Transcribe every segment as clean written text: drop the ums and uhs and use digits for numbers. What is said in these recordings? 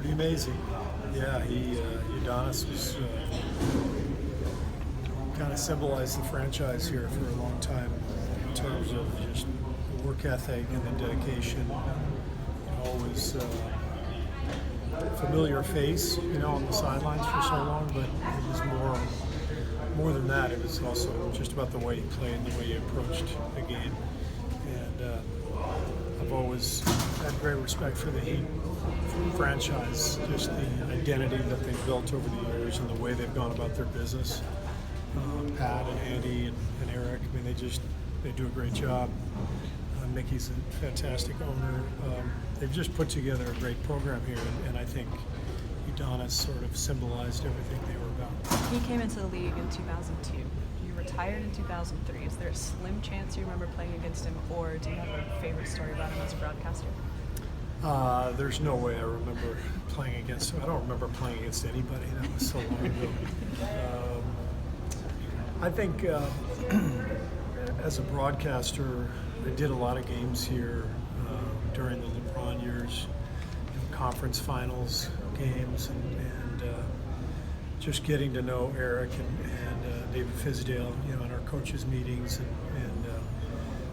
Pretty amazing. Yeah, Udonis was kind of symbolized the franchise here for a long time in terms of just the work ethic and the dedication. Always familiar face, on the sidelines for so long, but it was more than that. It was also just about the way he played and the way he approached the game. And I've always had great respect for the Heat franchise, just the identity that they've built over the years and the way they've gone about their business. Pat and Andy and Eric, I mean, they do a great job. Mickey's a fantastic owner. They've just put together a great program here, and I think Udonis sort of symbolized everything they were about. He came into the league in 2002. You retired in 2003. Is there a slim chance you remember playing against him, or do you have a favorite story about him as a broadcaster? There's no way I remember playing against him. I don't remember playing against anybody. That was so long ago. I think as a broadcaster, I did a lot of games here during the LeBron years, conference finals games, and just getting to know Eric and David Fizdale, in our coaches' meetings, and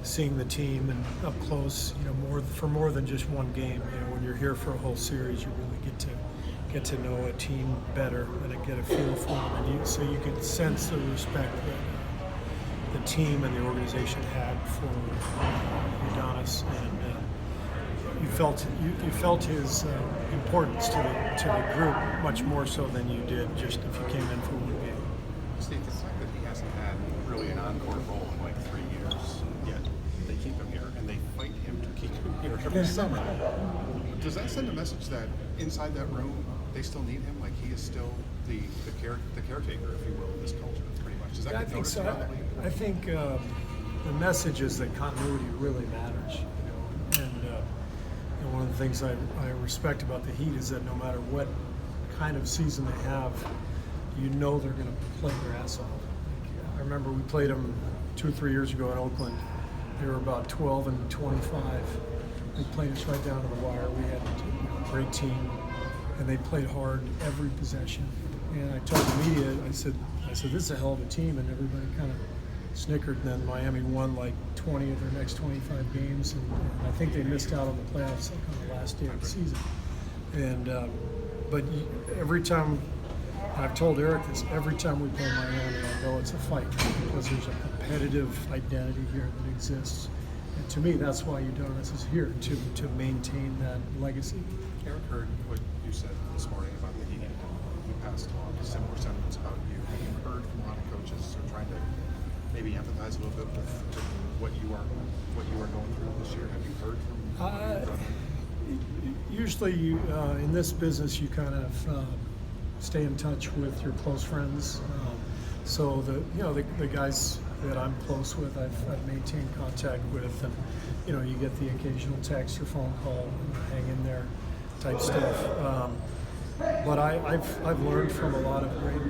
seeing the team and up close, more than just one game. When you're here for a whole series, you really get to know a team better and get a feel for them, and so you can sense the respect that the team and the organization had for Udonis, and you felt his importance to the group much more so than you did just if you came in for one game. Steve, the fact that he hasn't had really an encore role in like 3 years, yet they keep him here and they fight him to keep him here every summer. Does that send a message that inside that room they still need him? Like he is still the caretaker, if you will, of this culture, pretty much. Does that I think so. I think the message is that continuity really matters. And one of the things I respect about the Heat is that no matter what kind of season they have, they're going to play their ass off. I remember we played them 2 or 3 years ago in Oakland. They were about 12 and 25. They played us right down to the wire. We had a great team, and they played hard every possession. And I told the media, I said, this is a hell of a team, and everybody kind of snickered. And then Miami won like 20 of their next 25 games, and I think they missed out on the playoffs like on the last day of the season. And but every time, and I've told Eric this, every time we play Miami, I know it's a fight because there's a competitive identity here that exists. And to me, that's why Udonis is here, to maintain that legacy. Eric heard what you said this morning about the Heat. You passed on similar sentiments about you. Have you heard from a lot of coaches who are trying to maybe empathize a little bit with what you are going through this year? Have you heard from usually in this business you kind of stay in touch with your close friends. So the guys that I'm close with, I've maintained contact with, and you get the occasional text or phone call, hang in there type stuff. But I've learned from a lot of great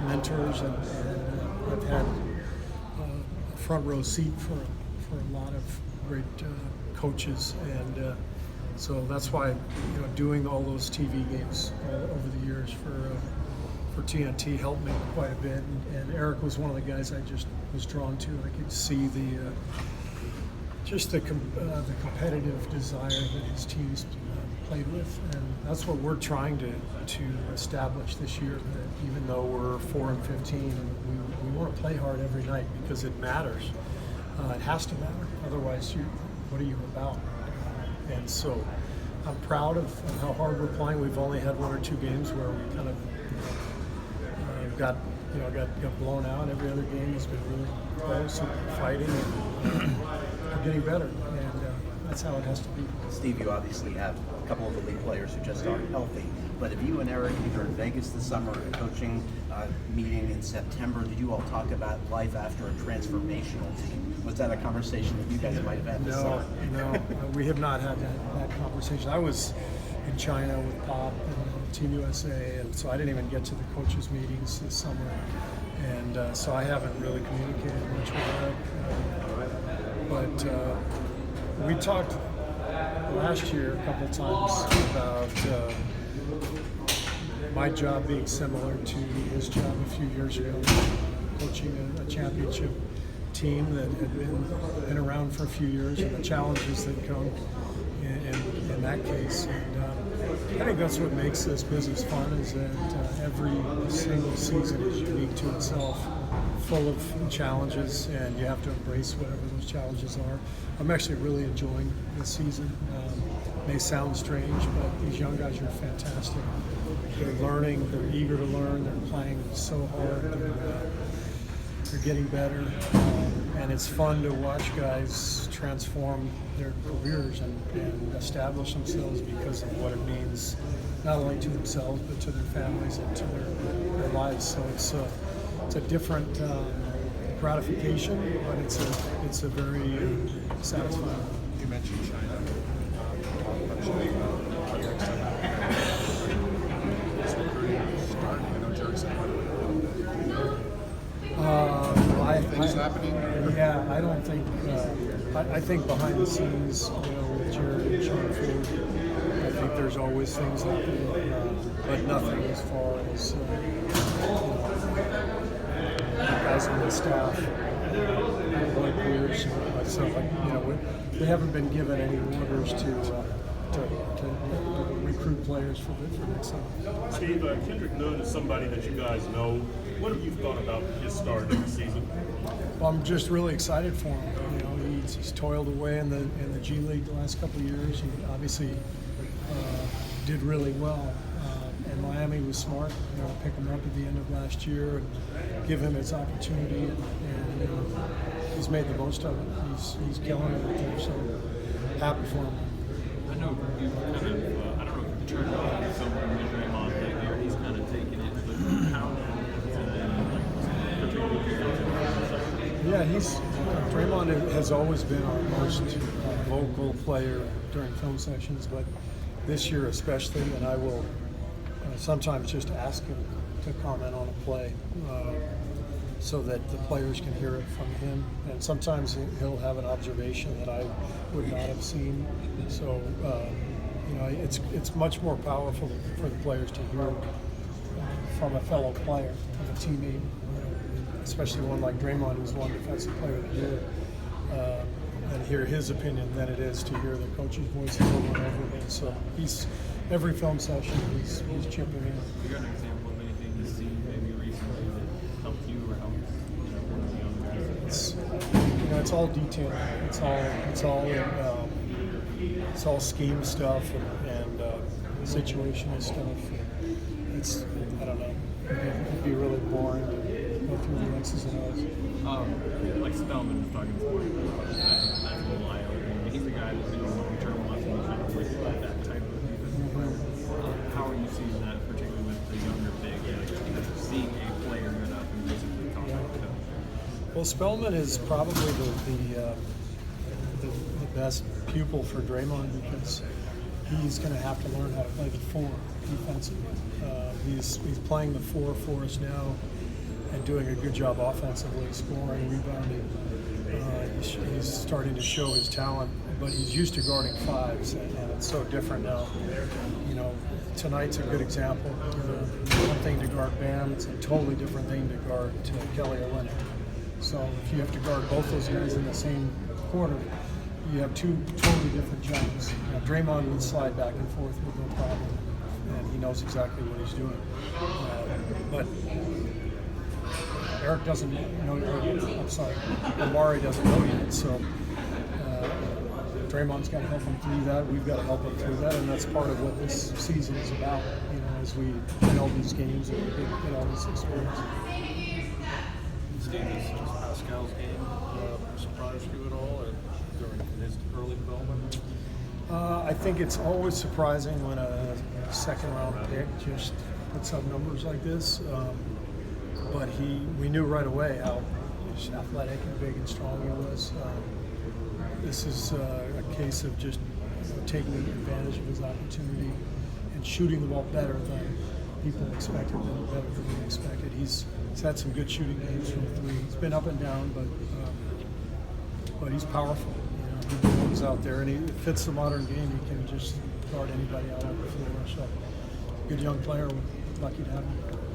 mentors, and I've had a front row seat for a lot of great coaches, and so that's why doing all those TV games over the years for TNT helped me quite a bit, and Eric was one of the guys I just was drawn to. I could see the competitive desire that his teams played with, and that's what we're trying to establish this year. That even though we're 4 and 15, we want to play hard every night because it matters. It has to matter. Otherwise, what are you about? And so, I'm proud of how hard we're playing. We've only had 1 or 2 games where we kind of got blown out. Every other game has been really close and fighting, and we're getting better. And that's how it has to be. Steve, you obviously have a couple of elite players who just aren't healthy. But if you and Eric, either in Vegas this summer or a coaching meeting in September, did you all talk about life after a transformational team? Was that a conversation that you guys might have had this summer? No, we have not had that conversation. I was in China with Pop and Team USA, and so I didn't even get to the coaches' meetings this summer. And so I haven't really communicated much with Eric. But we talked a last year a couple times about my job being similar to his job a few years ago, coaching a championship team that had been around for a few years, and the challenges that come in that case. And I think that's what makes this business fun, is that every single season is unique to itself, full of challenges, and you have to embrace whatever those challenges are. I'm actually really enjoying this season. May sound strange, but these young guys are fantastic. They're learning, they're eager to learn, they're playing so hard, they're getting better, and it's fun to watch guys transform their careers and establish themselves because of what it means, not only to themselves, but to their families and to their lives. So it's a different gratification, but it's a very satisfying. You mentioned China. Are you excited? Is recruiting starting? I know Jerry said things happening? Yeah, I don't think. I think behind the scenes, with Jerry and Sean Ford, I think there's always things happening, but nothing as far as the guys on the staff, like players, myself. We haven't been given any orders to recruit players for next summer. Steve, Kendrick Nunn is somebody that you guys know. What have you thought about his start of the season? Well, I'm just really excited for him. He's toiled away in the G League the last couple of years. He obviously did really well. And Miami was smart, to pick him up at the end of last year and give him his opportunity. And he's made the most of it. He's killing it out there. So happy for him. I know you kind of, I don't know if you turned on the film with Draymond that year, he's kind of taken it, but how Draymond has always been our most vocal player during film sessions, but this year especially, and I will sometimes just ask him to comment on a play so that the players can hear it from him, and sometimes he'll have an observation that I would not have seen. So it's much more powerful for the players to hear from a fellow player, from a teammate, especially one like Draymond, who's won Defensive Player of the Year, and hear his opinion than it is to hear the coach's voice over and over again. So every film session he's chipping in. You got an example of anything you've seen maybe recently that helped you or helped one of the young guys? It's all detail. It's all scheme stuff and situational stuff. I don't know. It'd be really boring to go through the X's and O's. Like Spellman was talking before, that's a little eye-opening. He's a guy that's been long-term left and kind of with that type of defense. How are you seeing that, particularly with the younger big, seeing a player get up and basically talk about it? Well, Spellman is probably the best pupil for Draymond because he's going to have to learn how to play the four defensively. He's playing the four for us now and doing a good job offensively, scoring, rebounding. He's starting to show his talent, but he's used to guarding fives, and it's so different now. Tonight's a good example. One thing to guard Bam, it's a totally different thing to guard Kelly or Leonard. So if you have to guard both those guys in the same quarter, you have two totally different jobs. Draymond would slide back and forth with no problem, and he knows exactly what he's doing. But Eric doesn't know. I'm sorry, Amari doesn't know yet. So Draymond's got to help him through that. We've got to help him through that, and that's part of what this season is about. As we win all these games and we get all this experience. Steve, is Pascal's game surprised you at all, or during his early development? I think it's always surprising when a second-round pick just puts up numbers like this. But we knew right away how athletic and big and strong he was. This is a case of just taking advantage of his opportunity and shooting the ball better than people expected, better than we expected. He's had some good shooting games from three. He's been up and down, but he's powerful. good moves out there, and he fits the modern game. He can just guard anybody out on the floor. So, good young player. We're lucky to have him.